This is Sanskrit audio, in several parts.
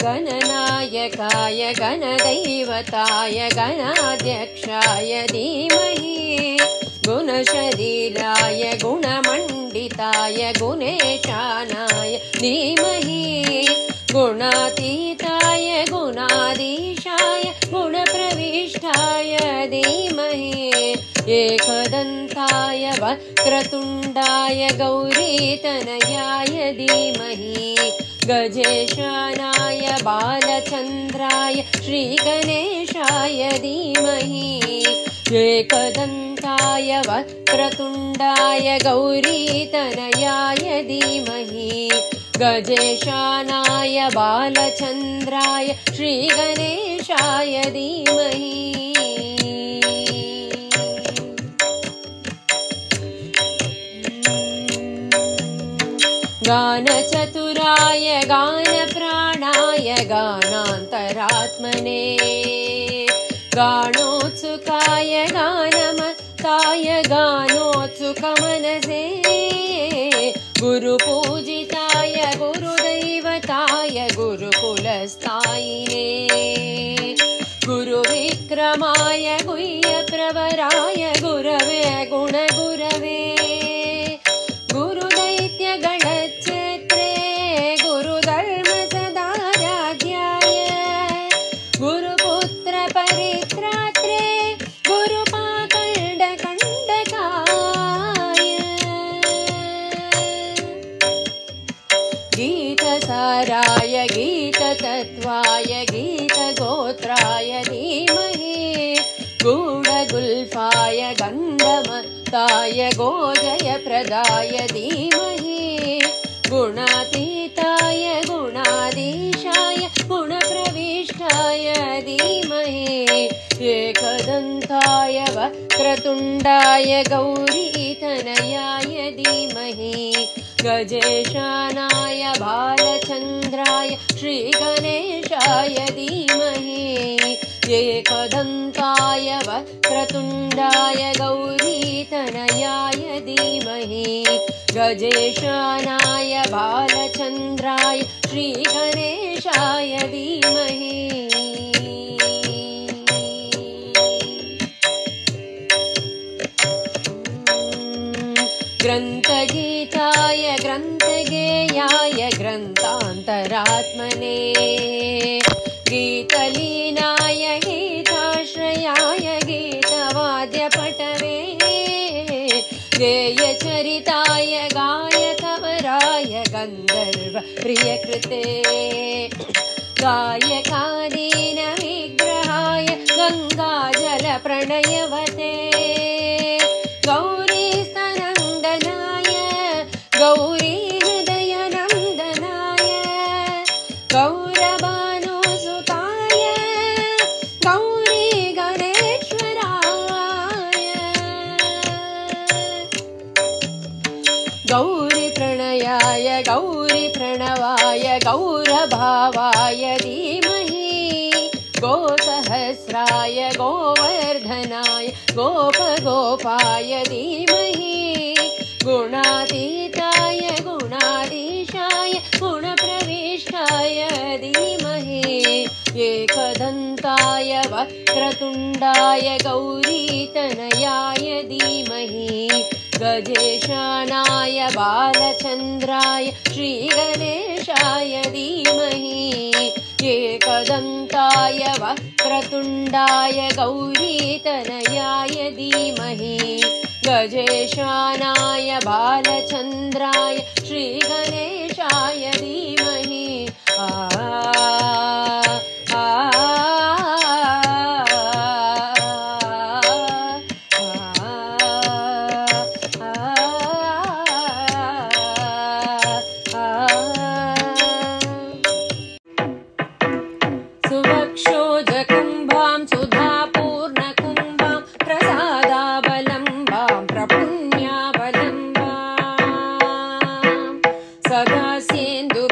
गणनायकाय गणदैवताय गणाध्यक्षाय धीमहि गुणशरीराय गुणमण्डिताय गुणेशानाय धीमहि गुणातीताय गुणाधीशाय गुणप्रविष्टाय धीमहि एकदन्ताय वक्रतुण्डाय गौरीतनयाय धीमहि गजेशानाय बालचन्द्राय श्रीगणेशाय धीमहि एकदन्ताय वक्रतुण्डाय गौरीतनयाय धीमहि गजेशानाय बालचन्द्राय श्रीगणेशाय धीमहि गानचतुराय गानप्राणाय गानान्तरात्मने गानोत्सुकाय गानमत्ताय गानोत्सुकमनसे गुरुपूजिताय गुरुदैवताय गुरुकुलस्थायिने गुरुविक्रमाय गुह्यप्रवराय गुरवे गुणगुरवे गुरुदैत्यगणच्छेत्रे गुरुधर्मसदाराध्याय गुरुपुत्रपरित्रात्रे गुरुपाकण्डकण्डकाय गीतसाराय गीततत्त्वाय गीतगोत्राय धीमहि गूढगुल्फाय गन्धमत्ताय गोजयप्रदाय धीमहि गुणातीताय गुणाधीशाय गुणप्रविष्टाय धीमहि एकदन्ताय वक्रतुण्डाय गौरीतनयाय धीमहि गजेशानाय बालचन्द्राय श्रीगणेशाय धीमहि एकदन्ताय वक्रतुण्डाय गौरीतनयाय धीमहि गजेशानाय बालचन्द्राय श्रीगणेशाय धीमहि ग्रन्थगीताय ग्रन्थगेयाय ग्रन्थान्तरात्मने गीतलीनाय गीताश्रयाय गीतवाद्यपटवे गेयचरिताय गायकवराय गन्धर्व प्रियकृते गायकादीनविग्रहाय गङ्गाजलप्रणयवते गौरीस्तनन्दनाय गौरीहृदयनन्दनाय गौरभानुसुताय गौरीगणेश्वराय गौरीप्रणयाय गौरीप्रणवाय गौरभावाय धीमहि गोसहस्राय गोवर्धनाय गोपगोपाय धीमहि गुणातीताय गुणाधीशाय गुणप्रविष्टाय धीमहि एकदन्ताय वक्रतुण्डाय गौरीतनयाय धीमहि गजेशानाय बालचन्द्राय श्रीगणेशाय धीमहि एकदन्ताय वक्रतुण्डाय गौरीतनयाय धीमहि गजेशानाय बालचन्द्राय श्रीगणेशाय धीमहि सुवक्षोजकुम्भां सुधापूर्णकुम्भां प्रसादावलम्बां प्रपुण्यावलम्बां सदा सेन्दु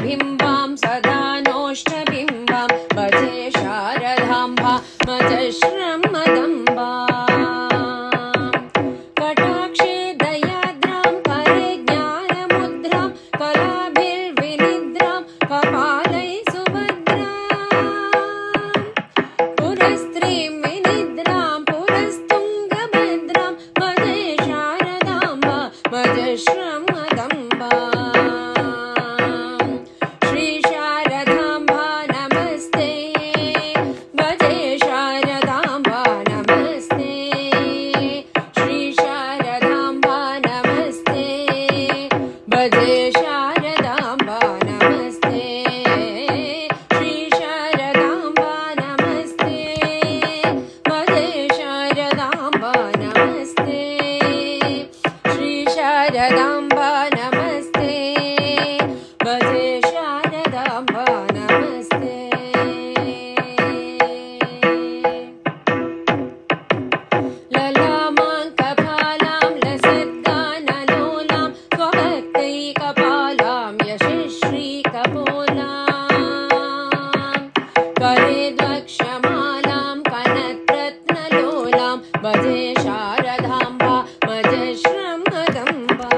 कलेद्वक्षमालां कनत्रत्नलोलां भजे शारदाम्बा मजश्रमदम्बा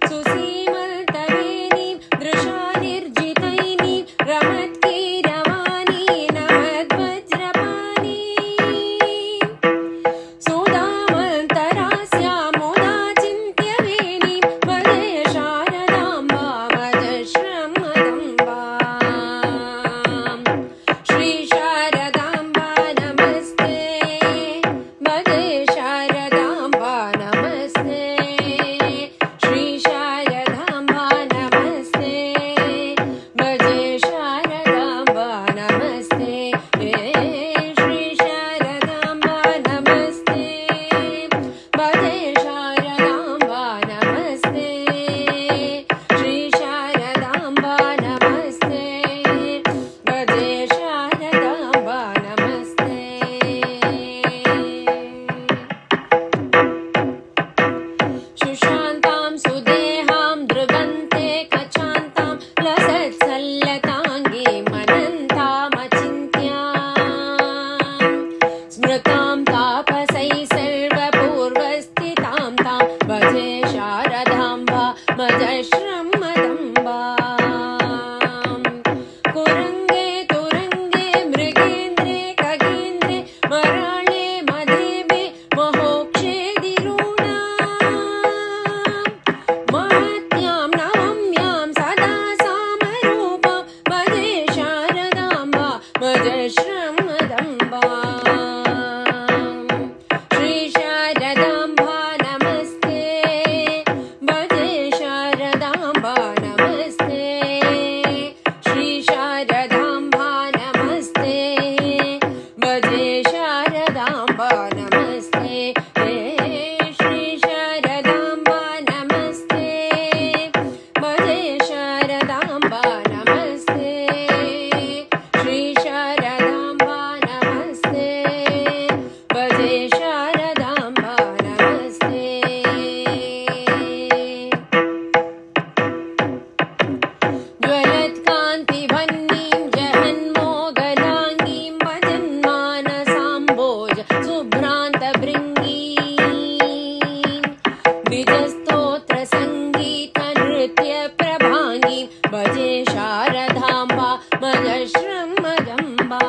सुसीमन्तवेणीं दृशानिर्जितैनीं रमत्कीरवाणी नमद्वज्रपाणीं सुधामन्तरास्यां मुदाचिन्त्यवेणीं भजे शारदाम्बा मजश्रमदम्बा श्री शारदाम्बा नमस्ते भजे शारदाम्बा नमस्ते श्री शारदाम्बा नमस्ते भजे शारदाम्बा नमस्ते श्री शारदाम्बा नमस्ते भजे शारदाम्बा नमस्ते श्री शारदाम्बा नमस्ते भजे शारदाम्बा नमस्ते सुशान्तां सुदेहां दृगन्ते कचान्तां लसत्सल्लताङ्गीं अनन्तामचिन्त्याम् स्मृतां तापसैः सर्वपूर्वस्थितां तां भजे शारदाम्बा मजश्रमदम्बा कुरङ्गे तुरङ्गे मृगेन्द्रे खगेन्द्रे मराळे मदेवे महोक्षेदिरूढा महत्यां नवम्यां सदा सामरूपां भजे शारदाम्बा मजश्रमदम्बा श्री शारदाम्बा नमस्ते भजे शारदाम्बा नमस्ते श्री शारदाम्बा नमस्ते भजे शारदाम्बा नमस्ते श्री शारदाम्बा नमस्ते भजे शारदाम्बा नमस्ते श्री शारदाम्बा नमस्ते भजे शारदाम्बा नमस्ते ज्वलत्कान्तिवह्निं जहन्मोगलाङ्गीं भजन्मानसाम्भोज शुभ्रान्तभृङ्गीं निजस्तोत्रसङ्गीतनृत्यप्रभाङ्गीं भजे शारदाम्बा मजश्रमदम्बा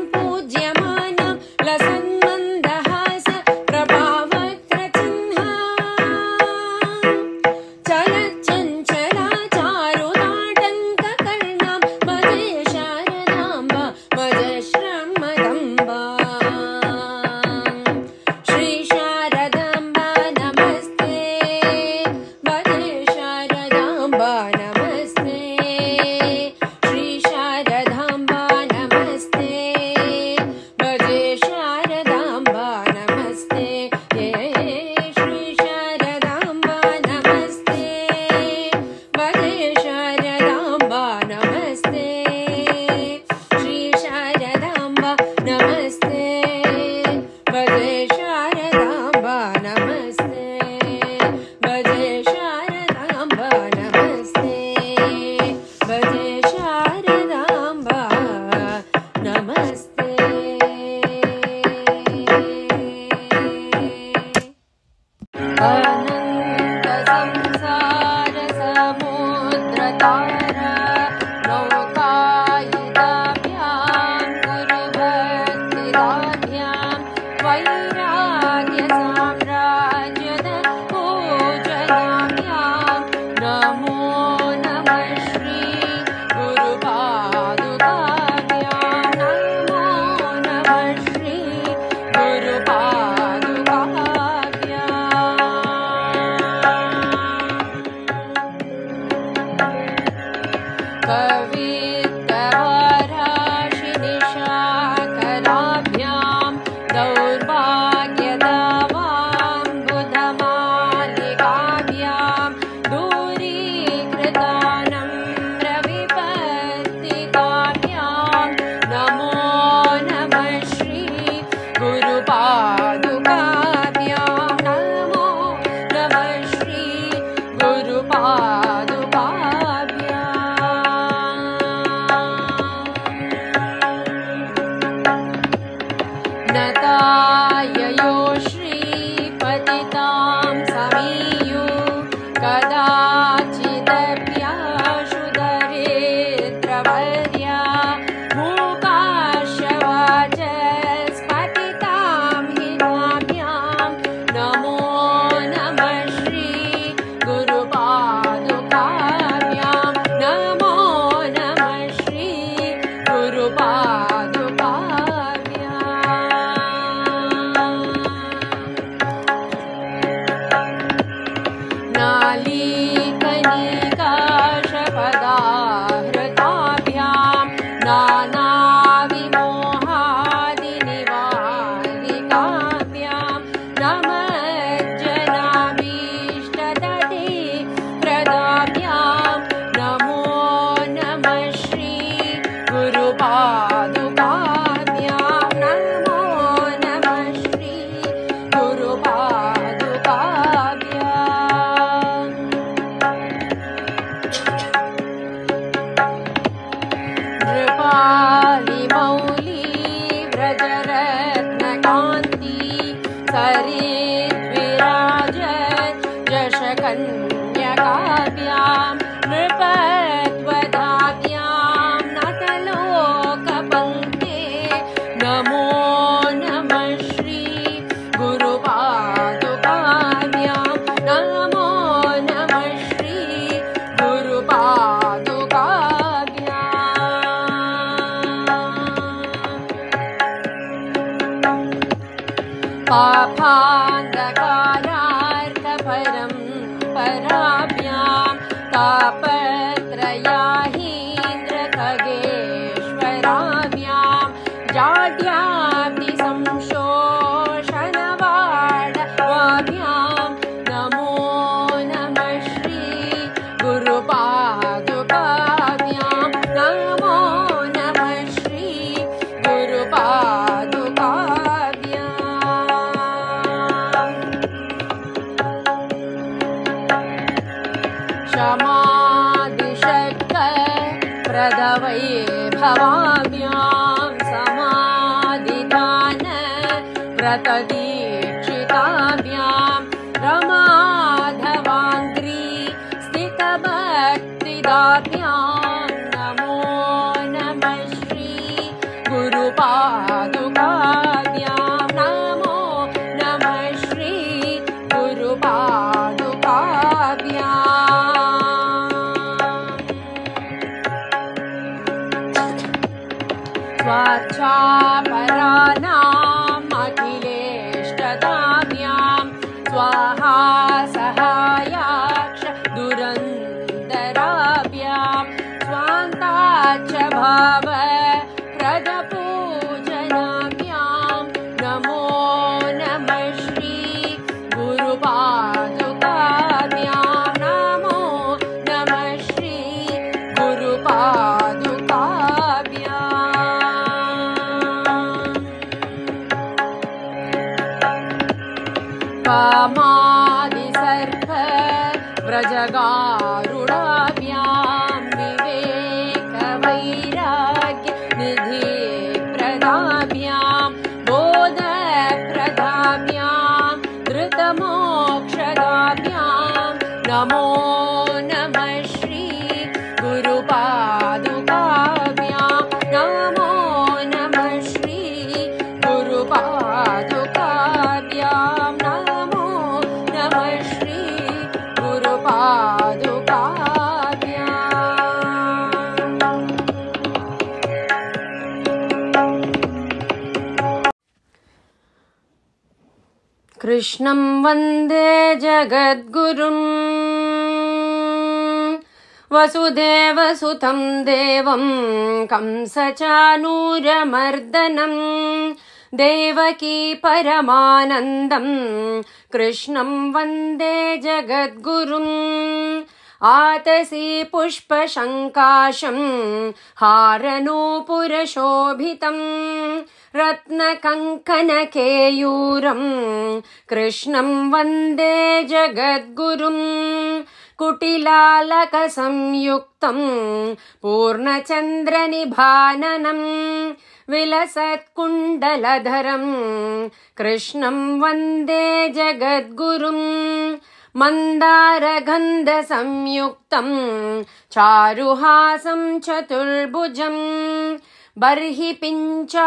भवाम्बोजनेत्राजसम्पूज्यमानां लसन्मन्दहास प्रभावत्रचिह्नां चलच्चञ्चला चारुताटङ्ककर्णां भजे शारदाम्बा मजश्रमदम्बा श्री शारदाम्बा नमस्ते भजे शारदाम्बा नानाविमोहादिनिवारिकाभ्यां नानाविमोहादिनिवारिकाभ्यां नमज्जनाभीष्टदति प्रदाभ्यां नमो नमः श्री गुरुपादुकाभ्यां नमो नमः श्री गुरुपादुकाभ्यां नृपालिमौली व्रजरत्नकान्ति सरिद्विराजत् जशकन्यकाभ्यां नृपत्वदाभ्यां नतलोकपङ्क्ते नमो नमः श्री गुरुपादुकाभ्यां नमो नमः श्री गुरुपादुकाभ्यां पापान्धकारार्कपरं पराभ्यां तापत्रयाहीन्द्रखगेश्वराभ्यां जाड्याब्धिसंशोषणवाडवाभ्यां नमो नमः श्री गुरुपादुकाभ्यां नमो नमः श्री गुरुपादुकाभ्यां क्षमादिशक्तिप्रदवैभवाभ्यां समाधिदान व्रतदीक्षिताभ्यां रमाधवाङ्घ्रि स्थितभक्तिदाभ्यां नमो नमः श्री गुरुपादुकाभ्यां नमो नमः श्री गुरुपादुकाभ्यां स्वार्चापराणाम् अखिलेष्टदाभ्यां स्वाहा सहायाक्ष दुरन्दराभ्यां स्वान्ताच्च भाव प्रदपूजनाभ्यां नमो नमः श्री गुरुपादुकाभ्यां नमो नमः श्री गुरुपादुकाभ्यां कामादिसर्प व्रजगारुडाभ्यां विवेकवैराग्यनिधिप्रदाभ्यां बोधप्रदाभ्यां धृतमोक्षदाभ्यां नमो नमः श्री गुरुपादुकाभ्यां नमो नमः श्री गुरुपादुकाभ्यां नमो नमः श्री गुरुपादुकाभ्यां कृष्णं वन्दे जगद्गुरुम् वसुदेवसुतं देवं कंसचाणूरमर्दनं देवकी परमानन्दं कृष्णं वन्दे जगद्गुरुम् आतसी पुष्पशङ्काशं हारनूपुरशोभितं रत्नकङ्कणकेयूरं कृष्णं वन्दे जगद्गुरुम् कुटिलालकसंयुक्तं पूर्णचन्द्रनिभाननं विलसत्कुण्डलधरं कृष्णं वन्दे जगद्गुरुम् मन्दारगन्धसंयुक्तं चारुहासं चतुर्भुजं बर्हि पिञ्चावचूडाङ्गं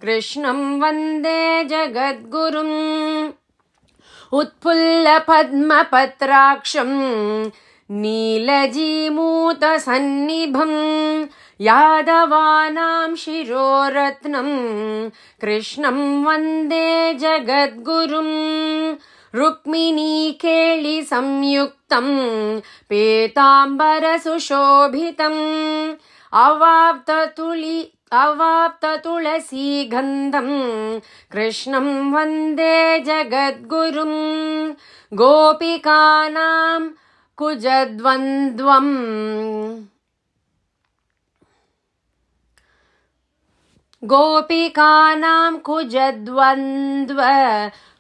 कृष्णं वन्दे जगद्गुरुम् उत्फुल्लपद्मपत्राक्षं नीलजीमूतसन्निभं यादवानां शिरोरत्नं कृष्णं वन्दे जगद्गुरुम् रुक्मिणी केळि संयुक्तं पीताम्बरसुशोभितम् अवाप्ततुलसीगन्धं कृष्णं वन्दे जगद्गुरुम् गोपिकानां कुजद्वन्द्वम्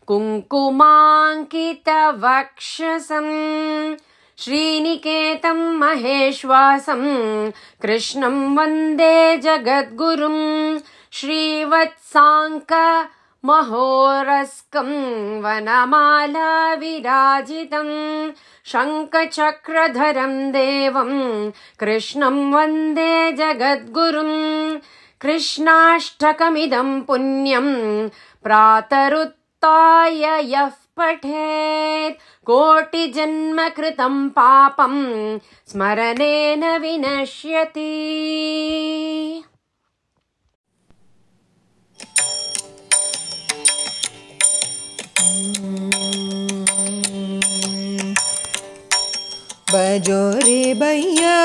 कुङ्कुमाङ्कितवक्षसं श्रीनिकेतं महेश्वासं कृष्णं वन्दे जगद्गुरुं श्रीवत्साङ्कमहोरस्कं वनमाला विराजितं शङ्खचक्रधरं देवं कृष्णं वन्दे जगद्गुरुं कृष्णाष्टकमिदं पुण्यं प्रातरुत्थाय यः पठेत् कोटिजन्म कृतं पापं स्मरणेन विनश्यति। बजो रे भैया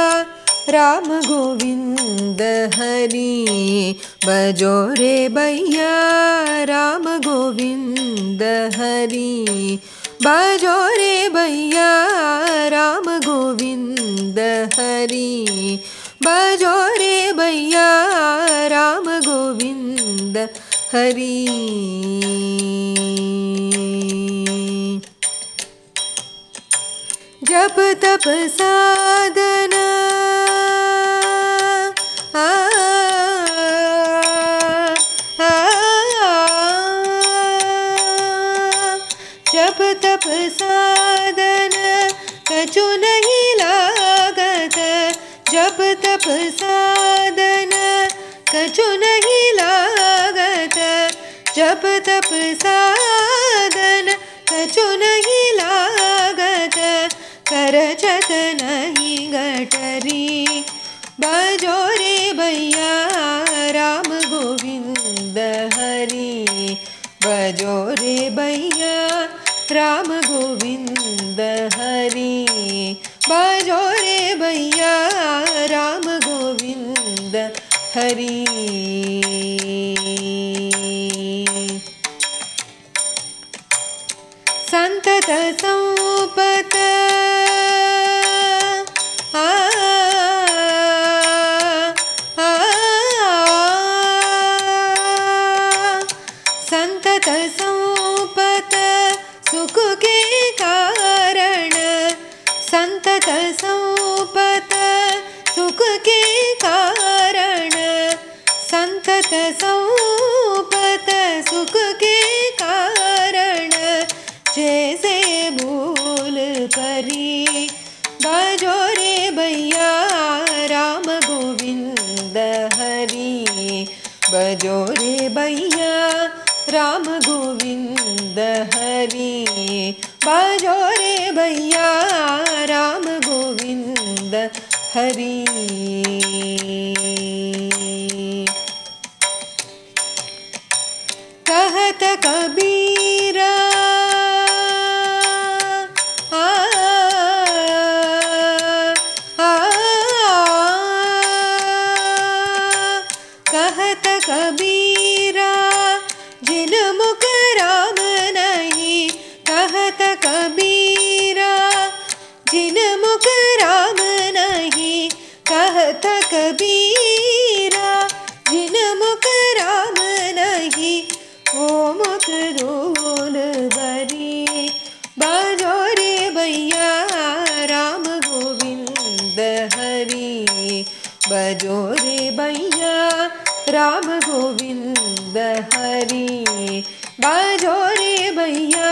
राम गोविंद हरि, बजो रे भैया राम गोविंद हरि, बजो रे भैया राम गोविंद हरि, बजो रे भैया राम गोविंद हरि। जप तप साधना जप तप साधन कछु नहीं लागत, जप तप साधन कछु नहीं लागत, जप तप साधन कछु नहीं लागत, करचत नहीं गटरी। बजो रे भैया राम गोविंद हरि, बजो रे भैया राम गोविंद हरि, बजो रे भैया राम गोविंद हरि। संतत संपत संतत संपत सुख के कारण, संतत संपत सुख के कारण, संतत संपत सुख के कारण, जैसे भूल करी। बजो रे भैया राम गोविंद हरि, बजो रे भैया राम गोविंद हरि, बजो रे भैया राम गोविंद हरि। कहत कबीरा कहत कबीरा जिन मुख राम नहीं, कहत कबीरा जिन मुख राम नहीं, कहत कबीरा जिन मुख राम नहीं, वो मुख धूल भरी। बजो रे भैया राम गोविंद हरि, बजो रे भैया राम गोविंद हरि, बजो रे भैया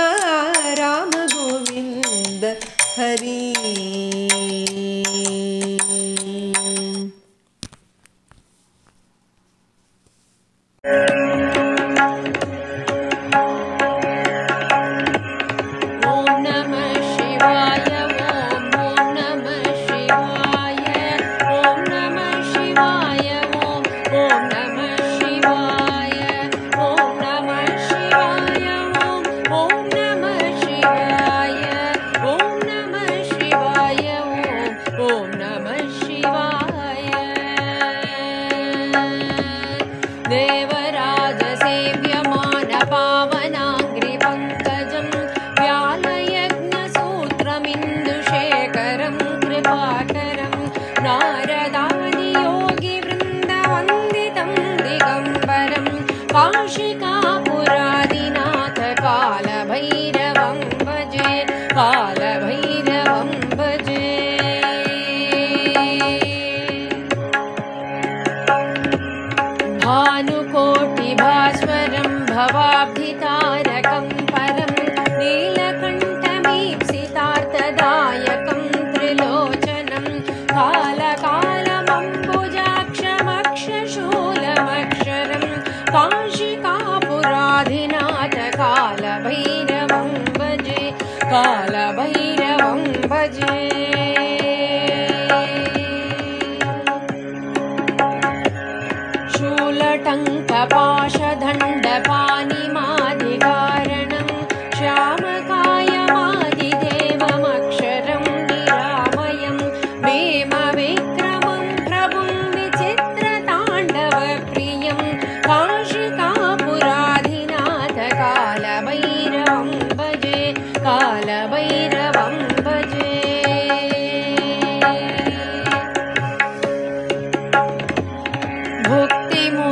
Ram Govind Hari. Om Namah Shivaya, Om Namah Shivaya, Om Namah Shivaya. कालभैरवं भजे शूलटङ्कपाशदण्डपाणिमादिकारणं श्यामकायमादिदेवमक्षरं निरामयं भीमविक्रमं प्रभुं विचित्रताण्डवप्रियं काशिकापुराधिनाथ कालभैरवं भजे कालभैरवं भजे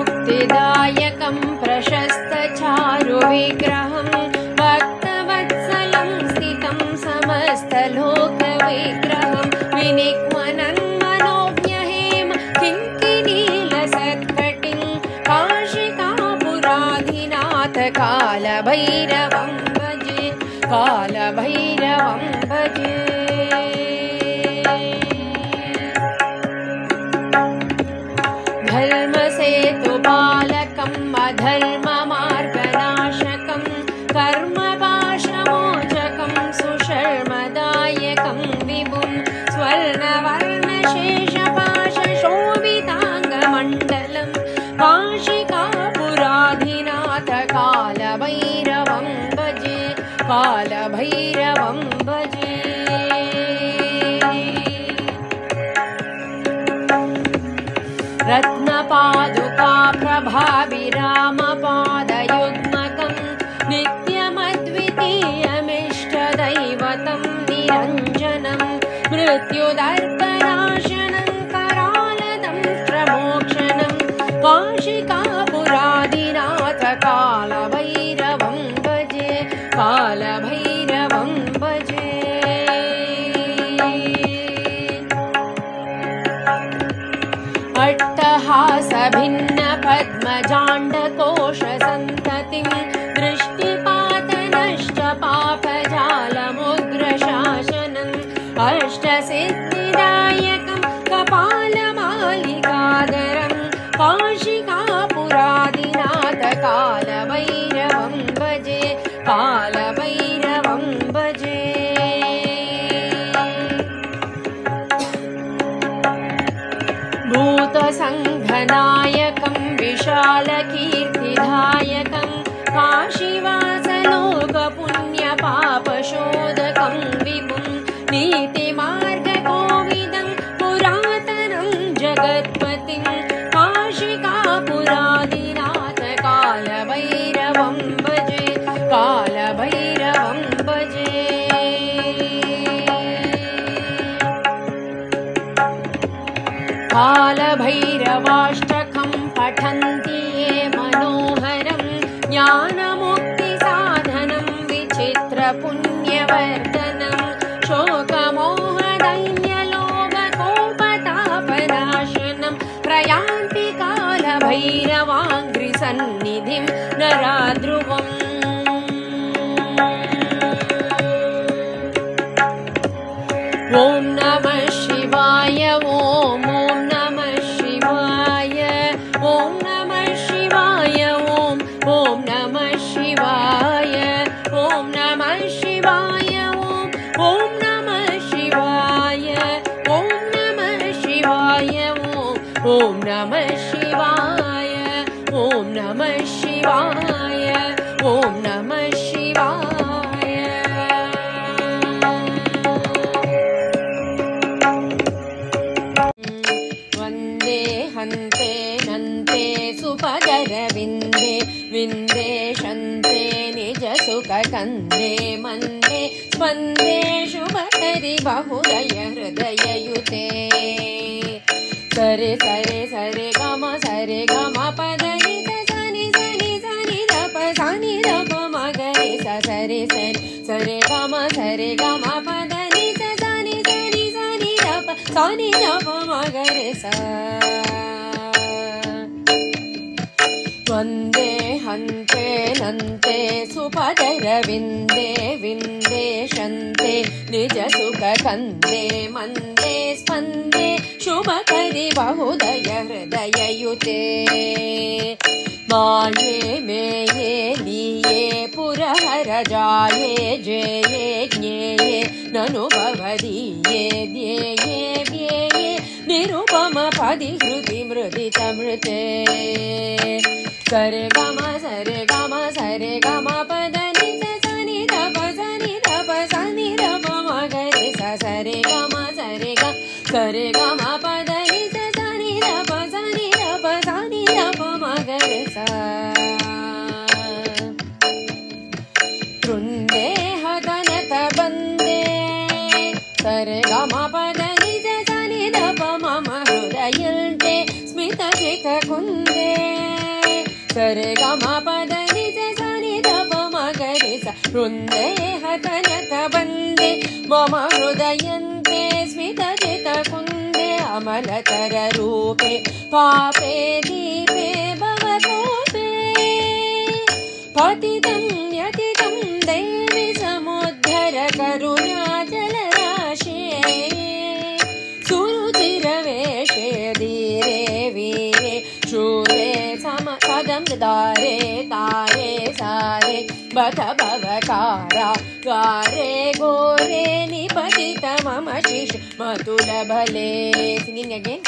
भुक्तिमुक्तिदायकं प्रशस्तचारुविग्रहं भक्तवत्सलं स्थितं समस्तलोकविग्रहं विनिक्मनं मनोज्ञहेम किङ्किणीलसत्कटिं काशिकापुराधिनाथ कालभैरवं भजे कालभैरवं भजे धर्मसेतुपालकम् अधर्ममार्गनाशकं कर्मपाशमोचकं सुशर्मदायकं विभुं स्वर्णवर्णशेषपाशशोभिताङ्गमण्डलं काशिकापुराधिनाथ कालभैरवं भजे कालभैरवं भजे रत्नपादुका प्रभाभिरामपादयुग्मकं नित्यमद्वितीयमिष्टदैवतं निरञ्जनं मृत्युदर्पनाशनं करालदंष्ट्रमोक्षणं काशिकापुराधिनाथ कालभैरवं भजे कालभैरवं भजे अट्टहासभिन्नपद्मजाण्डकोशसन्ततिं दृष्टिपातनष्टपापजालमुग्रशासनम् अष्टसिद्धिदायकं कपालमालिकाधरं काशिकापुराधिनाथ कालभैरवं भजे कालभैरवं भजे भूतसङ्घनायकं विशालकीर्तिदायकं काशीवासलोकपुण्यपापशोधकं विभुं नीतिमार्गकोविदं पुरातनं जगत्पतिं काशिकापुराधिनाथ कालभैरवं भजे कालभैरवं भजे कालभैरवाष्टकं पठन्ति ये मनोहरं ज्ञानमुक्तिसाधनं विचित्रपुण्यवर्धनं शोकमोहदैन्यलोभकोपतापनाशनं प्रयान्ति कालभैरवाङ्घ्रिसन्निधिं नराध्रुवम् ॐ नमः शिवाय ॐ नमः शिवाय ॐ नमः शिवाय ॐ नमः शिवाय ॐ नमः शिवाय ॐ नमः शिवाय ॐ नमः शिवाय ॐ नमः शिवाय ॐ नमः शिवाय ॐ नमः शिवाय वन्दे हन्ते नन्ते सुपदरविन्दे विन्दे शन्ते निजसुखकन्दे मन्दे स्पन्दे शुभकरि बहुदय हृदययुते सरे सरे सरे गम पदनि सनि सनि सनि दप सनि दप मगरे सरे सरे सरे गम पदनि सनि सनि सनि दप सनि दप मगरे सा वन्दे हन्ते नन्ते सुपदरविन्दे विन्दे शन्ते निजसुखकन्दे मन्दे स्पन्दे शुभकरि बहुदय हृदययुते माये मेये लीये पुरहर जाये जये ज्ञेये ननु भवदीये ध्येये व्येये निरुपम पदि हृदि मृदितमृते सरे गम सरे गम पद नि स नि ध प स नि ध प मगरे स सरे गम पद नि स नि ध प स नि ध प मगरे स वृन्दे हदनत बन्दे सरे गम पद नि स नि ध प मम हृदयन्ते स्मित चित कुन्दे सरे गम पद नि स नि ध प मगरे स वृन्दे हदनत बन्दे मम हृदयन्ते स्मित चित कुन्दे अमलतर रूपे पापे दीपे भवतोपे पतितं यतितं देवि समुद्धर करुणाचलराशे सुरुचिरवेशे धीरे वीरे शूरे समपदं दारे तारे सारे बत भवकारा कारे गोरे निपतित मम शिशु मतुलबले सिंगिंग अगेन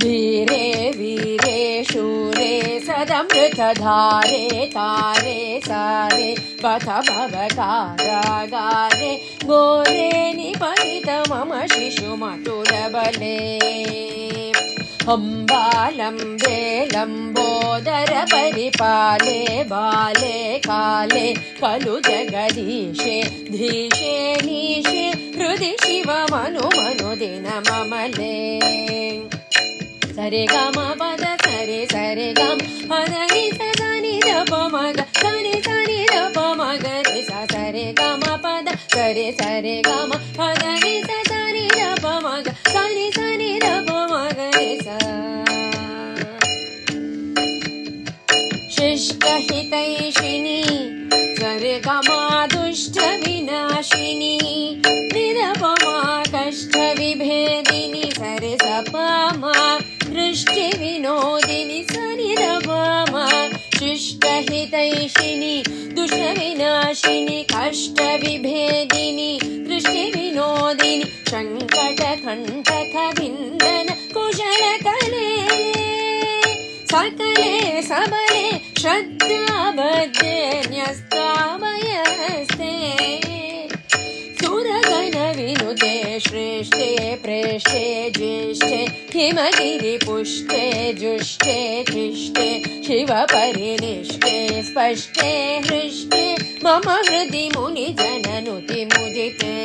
धीरे वीरे शूरे सदमृत धारे तारे सारे बत भवकारा गारे गोरे निपतित मम शिशु मतुलबले अम्बालम्बे लम्बोदर परिपाले बाले काले खलु जगदीशे धीशे नीशे हृदि शिव मनु दिन ममले सरे गम पद सरे गम पद नि स नि ध प मग सनि ध प मगरे स सरे गम पद सरे गम पद नि स नि ध प मग सनि ध प मगरे स शिष्टहितैषिणी सरे गमा दुष्ट विनाशिनी निरपमा कष्ट विभेदिनी सरे सपमा दृष्टि विनोदिनी सनिरपमा शिष्टहितैषिणी दुष्ट विनाशिनी कष्ट विभेदिनी दृष्टि विनोदिनी संकट कंटक भिन्दन कुशल कले सकले सबले श्रद्धाबद्धे न्यस्तामयस्ते सुरगण विनुते श्रेष्ठे प्रेष्ठे ज्येष्ठे हिमगिरिपुष्टे जुष्टे तिष्ठे शिवपरिनिष्टे स्पष्टे हृष्टे मम हृदि मुनिजननुति मुदिते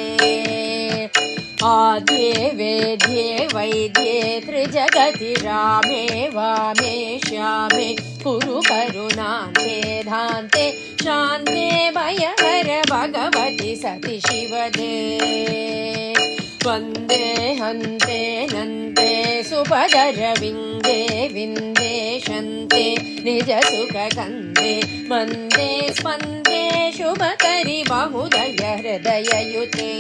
आद्ये वेद्ये वैद्ये त्रिजगति रामे वामे श्यामे कुरु करुणान्ते धान्ते शान्ते भयहर भगवति सति शिवदे वन्दे हन्ते नन्ते सुपदर विन्दे विन्दे शन्ते निज सुख कन्दे मन्दे स्पन्दे शुभकरि बहुदय हृदययुते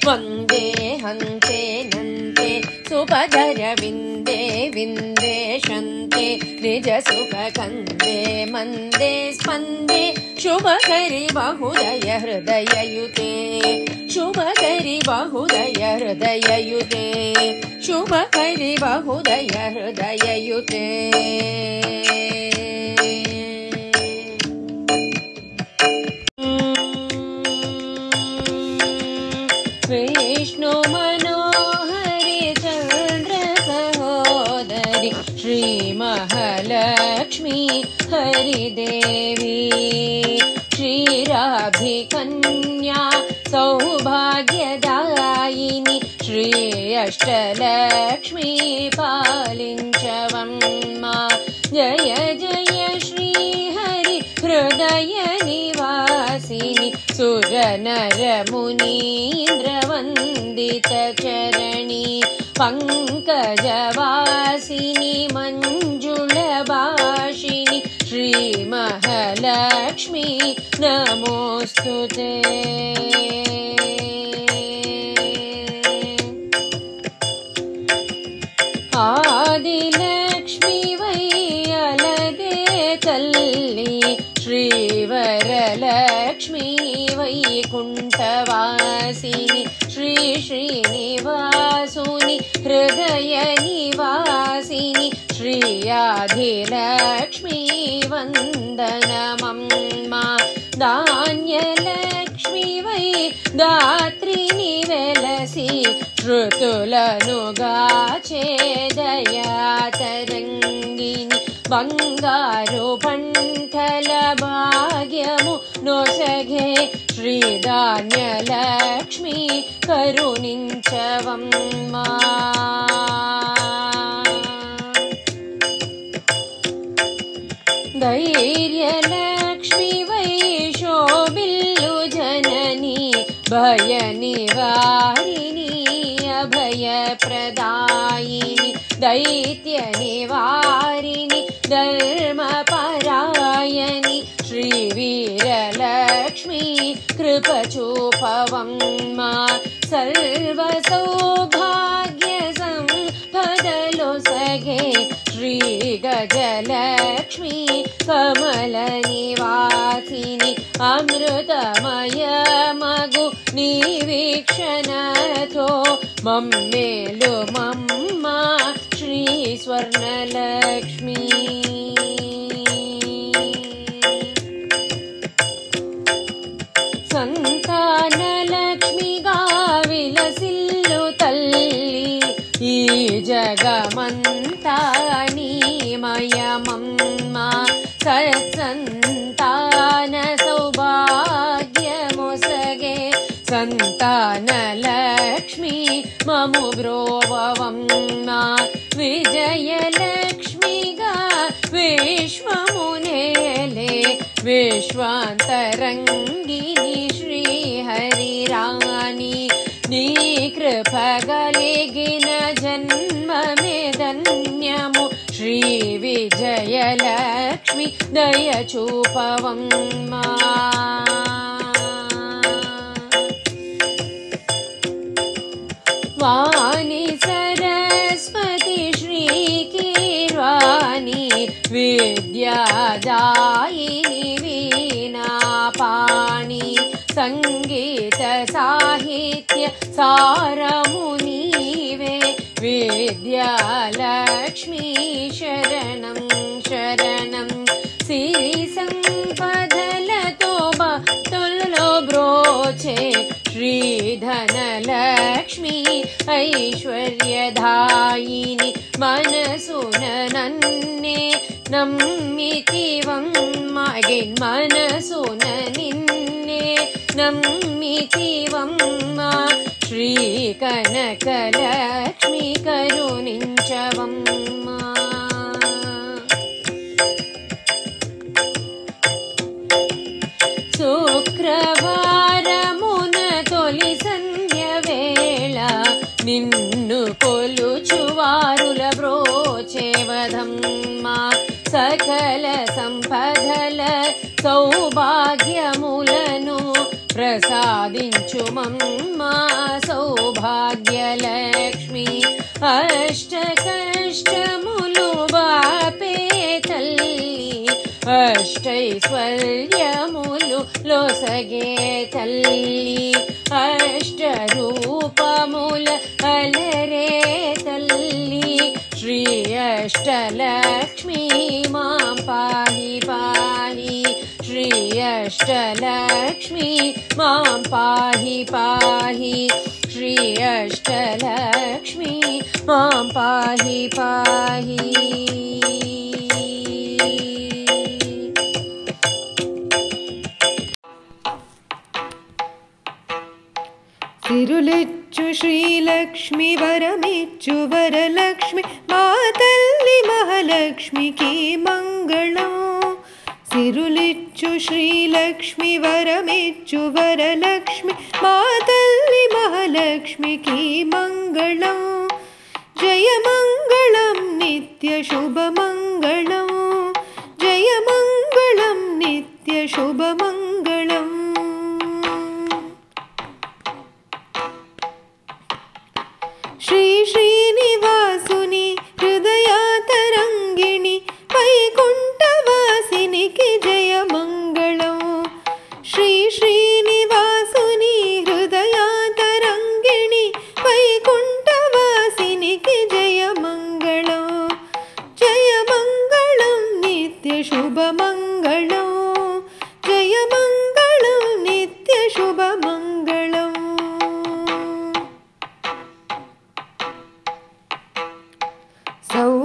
वन्दे हन्ते नन्ते सुपदर विन्दे विन्दे शन्ते निज सुख कन्दे मन्दे स्पन्दे शुभकरि बहुदय हृदययुते शुभकरि बहुदय हृदययुते शुभकरि बहुदय हृदययुते विष्णु मनोहरि चन्द्र सहोदरि श्री महालक्ष्मी हरिदेवी श्रीराभिकन्या सौभाग्यदायिनी श्री अष्टलक्ष्मी पालिञ्चवम्मा जय जय श्री हरि हृदय निवासिनी सुरनर मुनीन्द्रवन्दित चरणी पंकजवासिनी मंजुलभाषिनी श्री महालक्ष्मी नमोस्तुते। आदिलक्ष्मी वै अलगे निवासिनि श्री श्रीनिवासुनि हृदय निवासिनि श्रीयाधिलक्ष्मी वन्दनमम्मा धान्यलक्ष्मी वै दात्रिनि वेलसि श्रुतुलनुगाचे दयातरङ्गिनि बङ्गारु पण्ठल भाग्यमु नोसगे श्रीधान्यलक्ष्मी करुणिंचवम्मा धैर्यलक्ष्मी वै शोभिल्लु जननी भयनिवारिणी अभयप्रदायिनि दैत्यनिवारिणि धर्मपरायणि श्रीवीरलक्ष्मी कृपचूपवम्मा सर्वसौभाग्यसम्पदलुसगे श्रीगजलक्ष्मी कमलनिवासिनि अमृतमय मगु निवीक्षणतो मम्मेलु मम्मा श्री स्वर्णलक्ष्मी संतानलक्ष्मी गाविलसिल्लु तल्ली ई जगमंता नीमयमम्मा सत्संतान सौभाग्यमुसगे संतानलक्ष्मी ममु ब्रोवम्मा विजयलक्ष्मी गा विश्वमुनेले विश्वान्तरङ्गिनि श्रीहरिराणि नी कृपगलिगिन जन्ममे धन्यमु श्रीविजयलक्ष्मी दयचूपवम्मा वाणी सरस्वती श्रीकीर्वाणि विद्यादायिनि वीणापाणि संगीत साहित्य सारमुनीवे विद्यालक्ष्मी शरणं शरणं सिरि संपदलतो बतुलो ब्रोचे श्रीधनलक्ष्मी ऐश्वर्यदायिनि मनसुन नन्ने नम्मितिवम्मा अगेन् मनसुन निन्ने नम्मितिवम्मा श्रीकनकलक्ष्मी करुणिंचवम्मा शुक्रवारमुन तोलि संध्य वेळ निन्नु कोलुचुवारुल ब्रोचेवधम्मा सकल संपदल सौभाग्यमुలను प्रसादिंचुमम्मा सौभाग्यलक्ष्मी अष्टकष्टमुलु बापे तल्ली अष्टैश्वर्यमुलु लोसगे तल्ली अष्टरूपमुल अलरे तल्ली श्री अष्टलक्ष्मी मां पाहि पाहि श्री अष्टलक्ष्मी मां पाहि पाहि श्री अष्टलक्ष्मी मां पाहि पाहि సిరులిచ్చు శ్రీలక్ష్మి వరమిచ్చు వరలక్ష్మి మా తల్లి మహాలక్ష్మికి మంగళం సిరులిచ్చు శ్రీలక్ష్మి వరమిచ్చు వరలక్ష్మి మా తల్లి మహాలక్ష్మికి మంగళం జయ మంగళం నిత్య శుభమంగళం జయ మంగళం నిత్య శుభమంగళం श्री श्रीनिवासुनि हृदयातरङ्गिणि वैकुण्ठवासिनि की जय मङ्गलम् श्री श्रीनिवासुनि हृदयातरङ्गिणि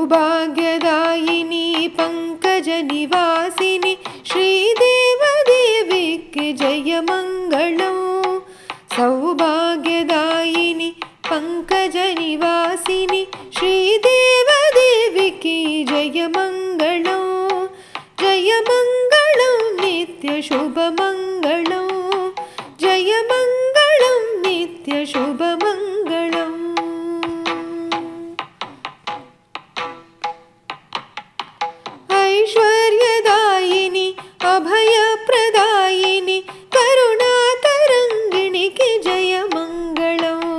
सौभाग्यदायिनी पंकजनिवासिनी श्रीदेवदेविके जयमङ्गलम् सौभाग्यदायिनी पंकजनिवासिनी श्रीदेवदेविके जयमङ्गलम् जयमङ्गलं नित्यशुभमङ्गलं जयमङ्गलं नित्यशुभमङ्गलम् ऐश्वर्यदायिनी अभयप्रदायिनी करुणातरङ्गिणिके जयमङ्गलम्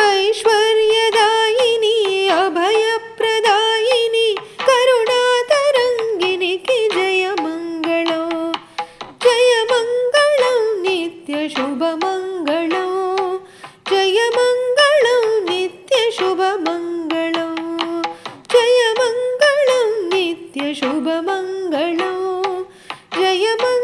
ऐश्वर्यदायिनी अभयप्रदायिनी करुणातरङ्गिणिके जयमङ्गलम् जयमङ्गलं नित्यशुभमङ्गलं जयमङ्गलं नित्यशुभमङ्गलं जयमङ्गलं नित्यशुभमङ्गलं जयमङ्गलं